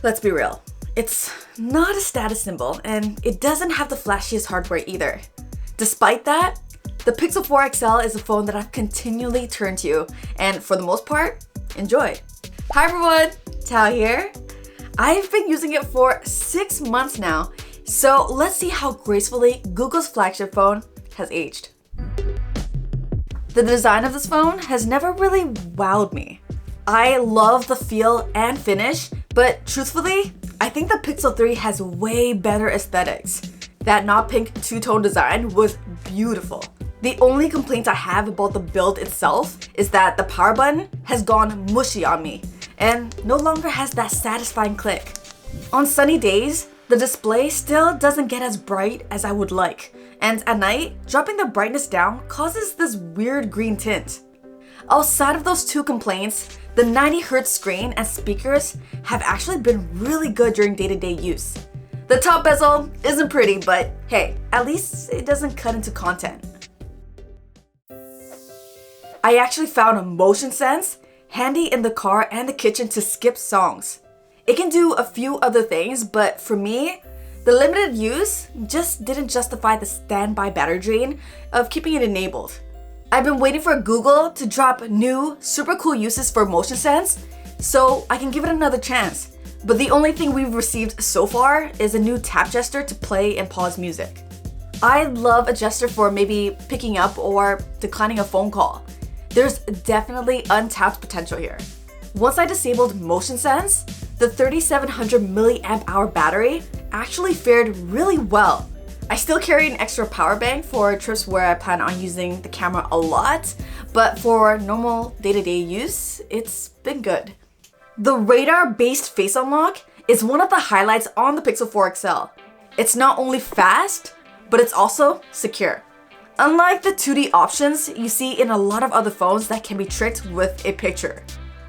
Let's be real. It's not a status symbol, and it doesn't have the flashiest hardware either. Despite that, the Pixel 4 XL is a phone that I've continually turned to, and for the most part, enjoyed. Hi everyone, Thao here. I've been using it for 6 months now, so let's see how gracefully Google's flagship phone has aged. The design of this phone has never really wowed me. I love the feel and finish, but truthfully, I think the Pixel 3 has way better aesthetics. That not pink two-tone design was beautiful. The only complaint I have about the build itself is that the power button has gone mushy on me and no longer has that satisfying click. On sunny days, the display still doesn't get as bright as I would like, and at night, dropping the brightness down causes this weird green tint. Outside of those two complaints, the 90Hz screen and speakers have actually been really good during day-to-day use. The top bezel isn't pretty, but hey, at least it doesn't cut into content. I actually found Motion Sense handy in the car and the kitchen to skip songs. It can do a few other things, but for me, the limited use just didn't justify the standby battery drain of keeping it enabled. I've been waiting for Google to drop new, super cool uses for Motion Sense, so I can give it another chance. But the only thing we've received so far is a new tap gesture to play and pause music. I love a gesture for maybe picking up or declining a phone call. There's definitely untapped potential here. Once I disabled Motion Sense, the 3700 mAh battery actually fared really well. I still carry an extra power bank for trips where I plan on using the camera a lot, but for normal day-to-day use, it's been good. The radar-based face unlock is one of the highlights on the Pixel 4 XL. It's not only fast, but it's also secure. Unlike the 2D options you see in a lot of other phones that can be tricked with a picture.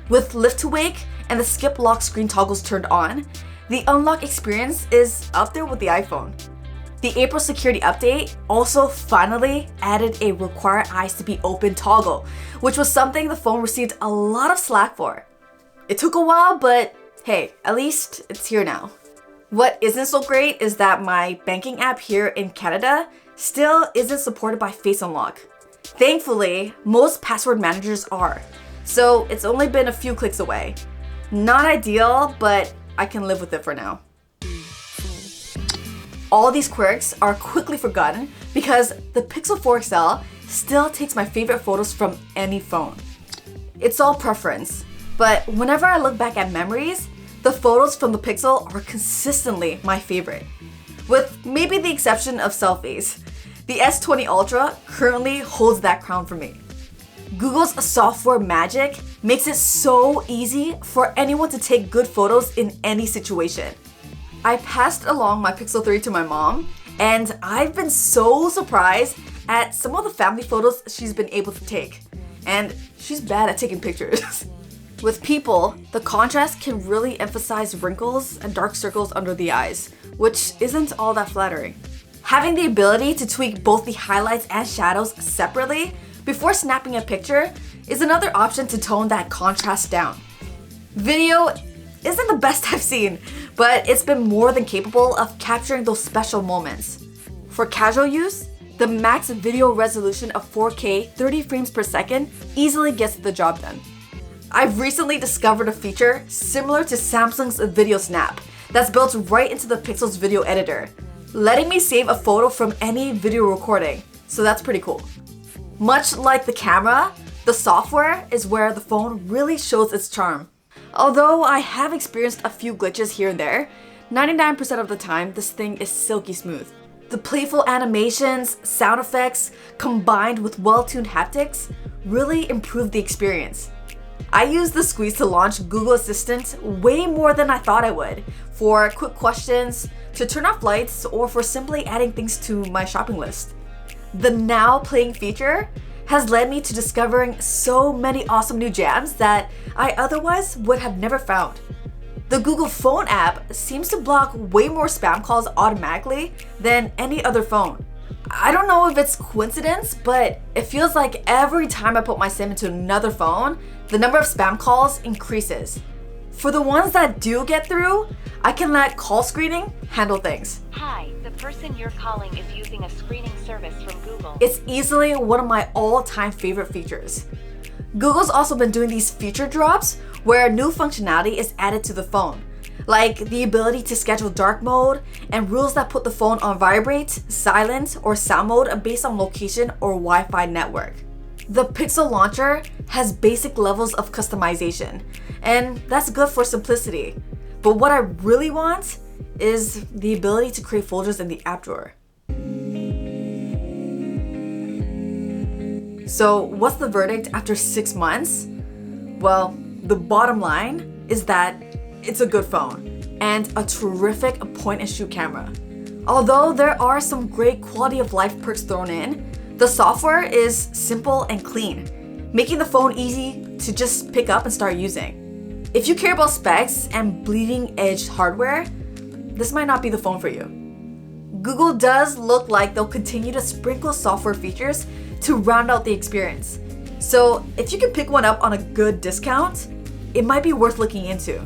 With lift to wake and the skip lock screen toggles turned on, the unlock experience is up there with the iPhone. The April security update also finally added a require eyes to be open toggle, which was something the phone received a lot of slack for. It took a while, but hey, at least it's here now. What isn't so great is that my banking app here in Canada still isn't supported by Face Unlock. Thankfully, most password managers are, so it's only been a few clicks away. Not ideal, but I can live with it for now. All these quirks are quickly forgotten because the Pixel 4 XL still takes my favorite photos from any phone. It's all preference, but whenever I look back at memories, the photos from the Pixel are consistently my favorite. With maybe the exception of selfies, the S20 Ultra currently holds that crown for me. Google's software magic makes it so easy for anyone to take good photos in any situation. I passed along my Pixel 3 to my mom, and I've been so surprised at some of the family photos she's been able to take. And she's bad at taking pictures. With people, the contrast can really emphasize wrinkles and dark circles under the eyes, which isn't all that flattering. Having the ability to tweak both the highlights and shadows separately before snapping a picture is another option to tone that contrast down. Video isn't the best I've seen, but it's been more than capable of capturing those special moments. For casual use, the max video resolution of 4K 30 frames per second easily gets the job done. I've recently discovered a feature similar to Samsung's Video Snap that's built right into the Pixel's video editor, letting me save a photo from any video recording, so that's pretty cool. Much like the camera, the software is where the phone really shows its charm. Although I have experienced a few glitches here and there, 99% of the time this thing is silky smooth. The playful animations, sound effects, combined with well-tuned haptics really improve the experience. I use the squeeze to launch Google Assistant way more than I thought I would, for quick questions, to turn off lights, or for simply adding things to my shopping list. The Now Playing feature has led me to discovering so many awesome new jams that I otherwise would have never found. The Google Phone app seems to block way more spam calls automatically than any other phone. I don't know if it's coincidence, but it feels like every time I put my SIM into another phone, the number of spam calls increases. For the ones that do get through, I can let call screening handle things. Hi, the person you're calling is using a screening service from Google. It's easily one of my all-time favorite features. Google's also been doing these feature drops where new functionality is added to the phone, like the ability to schedule dark mode and rules that put the phone on vibrate, silent, or sound mode based on location or Wi-Fi network. The Pixel launcher has basic levels of customization, and that's good for simplicity. But what I really want is the ability to create folders in the app drawer. So what's the verdict after 6 months? Well, the bottom line is that it's a good phone and a terrific point and shoot camera. Although there are some great quality of life perks thrown in, the software is simple and clean, making the phone easy to just pick up and start using. If you care about specs and bleeding edge hardware, this might not be the phone for you. Google does look like they'll continue to sprinkle software features to round out the experience. So if you can pick one up on a good discount, it might be worth looking into.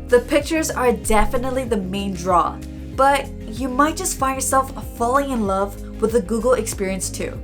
The pictures are definitely the main draw, but you might just find yourself falling in love with the Google experience too.